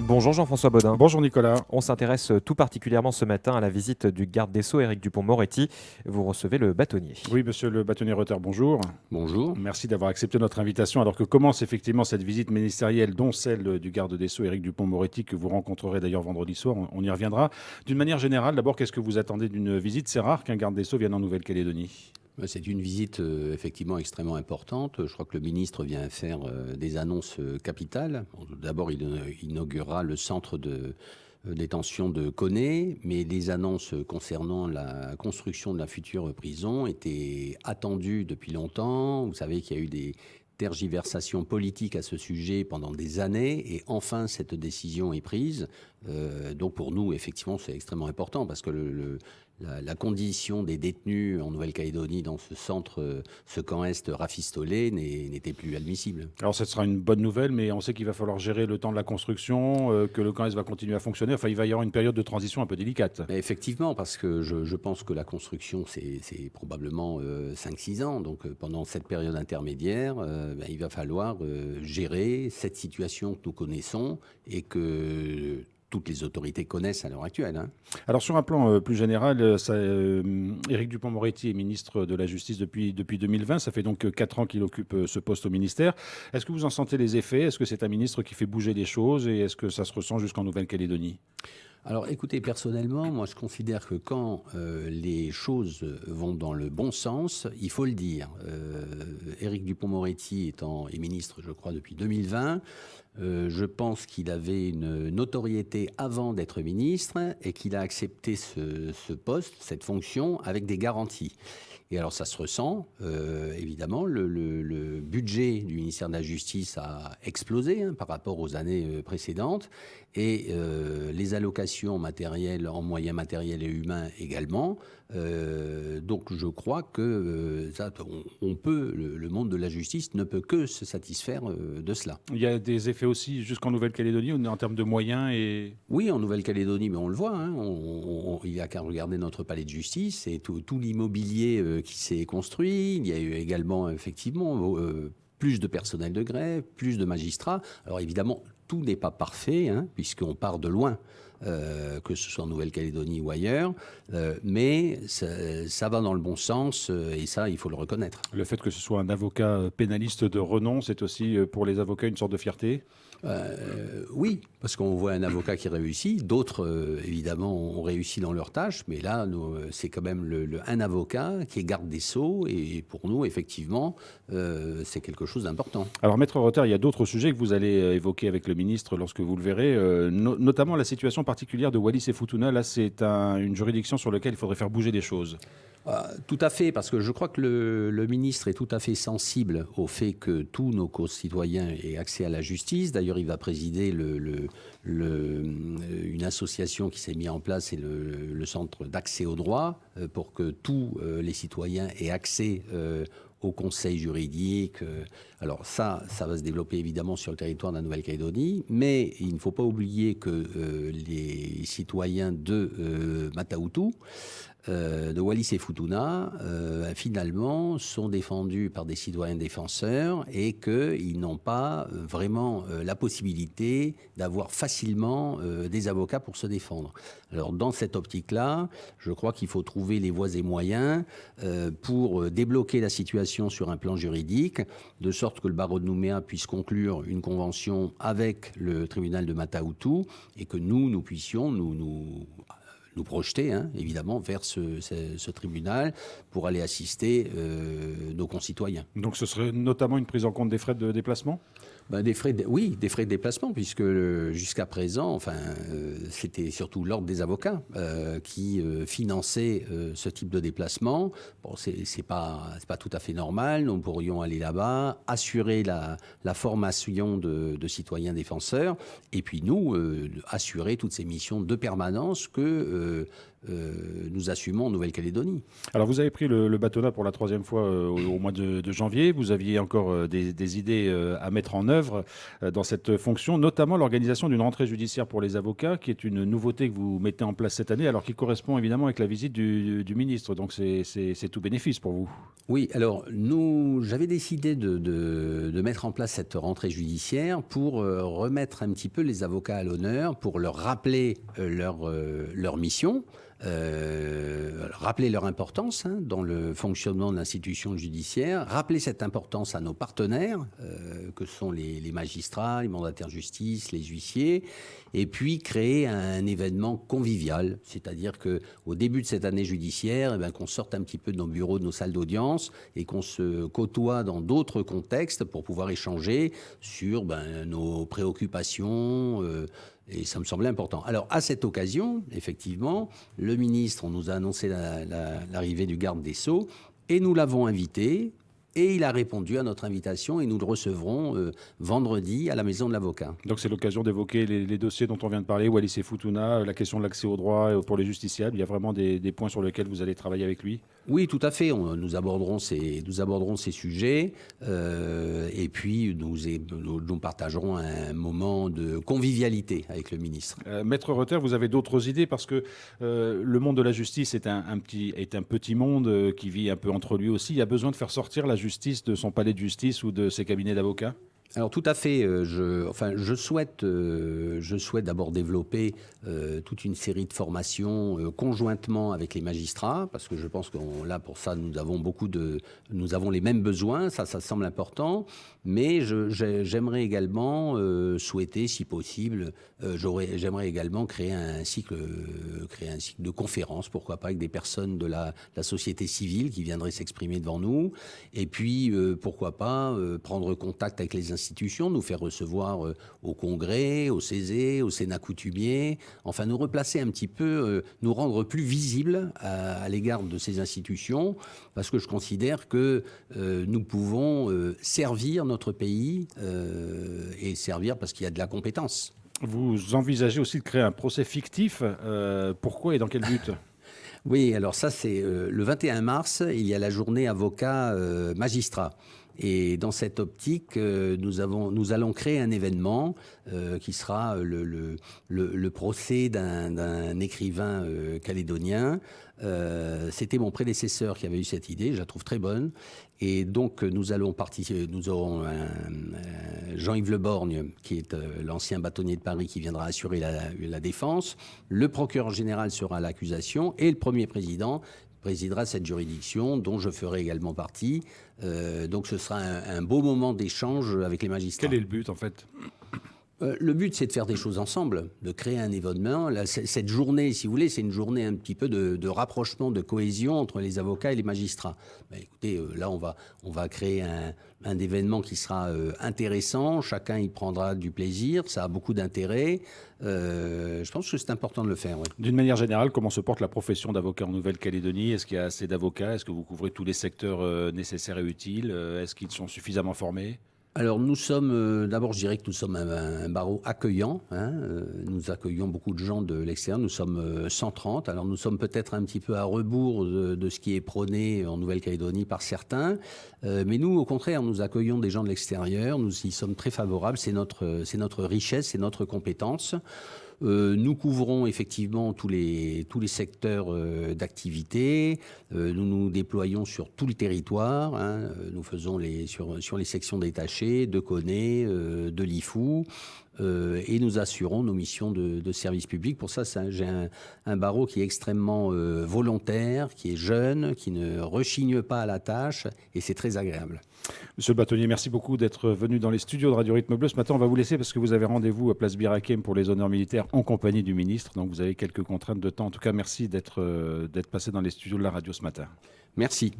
Bonjour Jean-François Bodin. Bonjour Nicolas. On s'intéresse tout particulièrement ce matin à la visite du garde des Sceaux, Éric Dupond-Moretti. Vous recevez le bâtonnier. Oui, monsieur le bâtonnier Reuter, bonjour. Bonjour. Merci d'avoir accepté notre invitation alors que commence effectivement cette visite ministérielle, dont celle du garde des Sceaux, Éric Dupond-Moretti, que vous rencontrerez d'ailleurs vendredi soir. On y reviendra. D'une manière générale, d'abord, qu'est-ce que vous attendez d'une visite? C'est rare qu'un garde des Sceaux vienne en Nouvelle-Calédonie. C'est une visite effectivement extrêmement importante. Je crois que le ministre vient faire des annonces capitales. D'abord, il inaugurera le centre de détention de Koné, mais les annonces concernant la construction de la future prison étaient attendues depuis longtemps. Vous savez qu'il y a eu des tergiversations politiques à ce sujet pendant des années, et enfin cette décision est prise. Donc pour nous, effectivement, c'est extrêmement important parce que la condition des détenus en Nouvelle-Calédonie dans ce centre, ce camp Est rafistolé, n'était plus admissible. Alors, ce sera une bonne nouvelle, mais on sait qu'il va falloir gérer le temps de la construction, que le camp Est va continuer à fonctionner. Enfin, il va y avoir une période de transition un peu délicate. Mais effectivement, parce que je pense que la construction, c'est probablement 5-6 ans. Donc, pendant cette période intermédiaire, il va falloir gérer cette situation que nous connaissons et que toutes les autorités connaissent à l'heure actuelle. Alors sur un plan plus général, Éric Dupond-Moretti est ministre de la Justice depuis 2020. Ça fait donc 4 ans qu'il occupe ce poste au ministère. Est-ce que vous en sentez les effets? Est-ce que c'est un ministre qui fait bouger les choses et est-ce que ça se ressent jusqu'en Nouvelle-Calédonie? Alors écoutez, personnellement, moi je considère que quand les choses vont dans le bon sens, il faut le dire. Éric Dupond-Moretti est ministre, je crois, depuis 2020. Je pense qu'il avait une notoriété avant d'être ministre et qu'il a accepté ce poste, cette fonction, avec des garanties. Et alors ça se ressent, évidemment, le budget du ministère de la Justice a explosé par rapport aux années précédentes, et les allocations matérielles, en moyens matériels et humains également. Donc je crois que le monde de la justice ne peut que se satisfaire de cela. Il y a des effets aussi jusqu'en Nouvelle-Calédonie en termes de moyens et... Oui, en Nouvelle-Calédonie, mais on le voit. Il n'y a qu'à regarder notre palais de justice et tout l'immobilier qui s'est construit. Il y a eu également, effectivement, plus de personnel de greffe, plus de magistrats. Alors évidemment, tout n'est pas parfait, puisqu'on part de loin. Que ce soit en Nouvelle-Calédonie ou ailleurs, mais ça va dans le bon sens et ça, il faut le reconnaître. Le fait que ce soit un avocat pénaliste de renom, c'est aussi pour les avocats une sorte de fierté? Oui, parce qu'on voit un avocat qui réussit, d'autres évidemment ont réussi dans leur tâche, mais là c'est quand même un avocat qui est garde des Sceaux, et pour nous effectivement c'est quelque chose d'important. Alors Maître Reuter, il y a d'autres sujets que vous allez évoquer avec le ministre lorsque vous le verrez, notamment la situation particulière de Wallis et Futuna. Là c'est une juridiction sur laquelle il faudrait faire bouger les choses. Tout à fait, parce que je crois que le ministre est tout à fait sensible au fait que tous nos concitoyens aient accès à la justice. D'ailleurs, il va présider une association qui s'est mise en place, c'est le Centre d'accès au droit, pour que tous les citoyens aient accès au conseil juridique. Alors ça va se développer évidemment sur le territoire de la Nouvelle-Calédonie, mais il ne faut pas oublier que les citoyens de Mata-Utu, de Wallis et Futuna, finalement, sont défendus par des citoyens défenseurs et qu'ils n'ont pas vraiment la possibilité d'avoir facilement des avocats pour se défendre. Alors, dans cette optique-là, je crois qu'il faut trouver les voies et moyens pour débloquer la situation sur un plan juridique, de sorte que le barreau de Nouméa puisse conclure une convention avec le tribunal de Mata-Utu et que nous puissions nous projeter, évidemment, vers ce tribunal pour aller assister nos concitoyens. Donc ce serait notamment une prise en compte des frais de déplacement ? Des frais de déplacement, puisque jusqu'à présent, c'était surtout l'ordre des avocats qui finançait ce type de déplacement. Bon, c'est pas tout à fait normal. Nous pourrions aller là-bas, assurer la formation de citoyens défenseurs, et puis nous assurer toutes ces missions de permanence que nous assumons en Nouvelle-Calédonie. Alors vous avez pris le bâtonnat pour la 3e fois au mois de janvier. Vous aviez encore des idées à mettre en œuvre. œuvre dans cette fonction, notamment l'organisation d'une rentrée judiciaire pour les avocats, qui est une nouveauté que vous mettez en place cette année, alors qui correspond évidemment avec la visite du ministre. Donc c'est tout bénéfice pour vous. Oui, alors j'avais décidé de mettre en place cette rentrée judiciaire pour remettre un petit peu les avocats à l'honneur, pour leur rappeler leur mission. Rappeler leur importance dans le fonctionnement de l'institution judiciaire, rappeler cette importance à nos partenaires, que sont les magistrats, les mandataires de justice, les huissiers, et puis créer un événement convivial, c'est-à-dire qu'au début de cette année judiciaire, qu'on sorte un petit peu de nos bureaux, de nos salles d'audience, et qu'on se côtoie dans d'autres contextes pour pouvoir échanger sur nos préoccupations, et ça me semblait important. Alors, à cette occasion, effectivement, le ministre, on nous a annoncé l'arrivée du garde des Sceaux, et nous l'avons invité, et il a répondu à notre invitation, et nous le recevrons vendredi à la Maison de l'Avocat. Donc c'est l'occasion d'évoquer les dossiers dont on vient de parler, Wallis et Futuna, la question de l'accès au droit pour les justiciables. Il y a vraiment des points sur lesquels vous allez travailler avec lui? Oui, tout à fait. Nous aborderons ces sujets et puis nous partagerons un moment de convivialité avec le ministre. Maître Reuter, vous avez d'autres idées parce que le monde de la justice est un petit monde qui vit un peu entre lui aussi. Il y a besoin de faire sortir la justice de son palais de justice ou de ses cabinets d'avocats? Alors tout à fait. Je souhaite d'abord développer toute une série de formations conjointement avec les magistrats, parce que je pense que là pour ça nous avons les mêmes besoins. Ça semble important. Mais j'aimerais également souhaiter, si possible, j'aimerais également créer un cycle de conférences, pourquoi pas avec des personnes de la société civile qui viendraient s'exprimer devant nous, et puis pourquoi pas prendre contact avec les institutions, nous faire recevoir au Congrès, au CESE, au Sénat coutumier, enfin nous replacer un petit peu, nous rendre plus visibles à l'égard de ces institutions, parce que je considère que nous pouvons servir notre pays et servir parce qu'il y a de la compétence. Vous envisagez aussi de créer un procès fictif. Pourquoi et dans quel but? Oui, alors ça c'est le 21 mars, il y a la journée avocat magistrat. Et dans cette optique, nous allons créer un événement qui sera le procès d'un écrivain calédonien. C'était mon prédécesseur qui avait eu cette idée, je la trouve très bonne. Et donc nous aurons Jean-Yves Le Borgne, qui est l'ancien bâtonnier de Paris, qui viendra assurer la défense. Le procureur général sera à l'accusation et le premier président présidera cette juridiction dont je ferai également partie. Donc ce sera un beau moment d'échange avec les magistrats. Quel est le but en fait? Le but, c'est de faire des choses ensemble, de créer un événement. Là, cette journée, si vous voulez, c'est une journée un petit peu de rapprochement, de cohésion entre les avocats et les magistrats. Écoutez, là, on va créer un événement qui sera intéressant. Chacun y prendra du plaisir. Ça a beaucoup d'intérêt. Je pense que c'est important de le faire. Oui. D'une manière générale, comment se porte la profession d'avocat en Nouvelle-Calédonie? Est-ce qu'il y a assez d'avocats? Est-ce que vous couvrez tous les secteurs nécessaires et utiles? Est-ce qu'ils sont suffisamment formés? Alors nous sommes, d'abord je dirais que nous sommes un barreau accueillant, nous accueillons beaucoup de gens de l'extérieur, nous sommes 130, alors nous sommes peut-être un petit peu à rebours de ce qui est prôné en Nouvelle-Calédonie par certains, mais nous au contraire nous accueillons des gens de l'extérieur, nous y sommes très favorables, c'est notre richesse, c'est notre compétence. Nous couvrons effectivement tous les secteurs d'activité. Nous nous déployons sur tout le territoire. Nous faisons sur les sections détachées de CONE, de l'IFU. Et nous assurons nos missions de service public. Pour ça, j'ai un barreau qui est extrêmement volontaire, qui est jeune, qui ne rechigne pas à la tâche, et c'est très agréable. Monsieur le bâtonnier, merci beaucoup d'être venu dans les studios de Radio Rythme Bleu. Ce matin, on va vous laisser parce que vous avez rendez-vous à Place Bir Hakeim pour les honneurs militaires en compagnie du ministre. Donc vous avez quelques contraintes de temps. En tout cas, merci d'être passé dans les studios de la radio ce matin. Merci.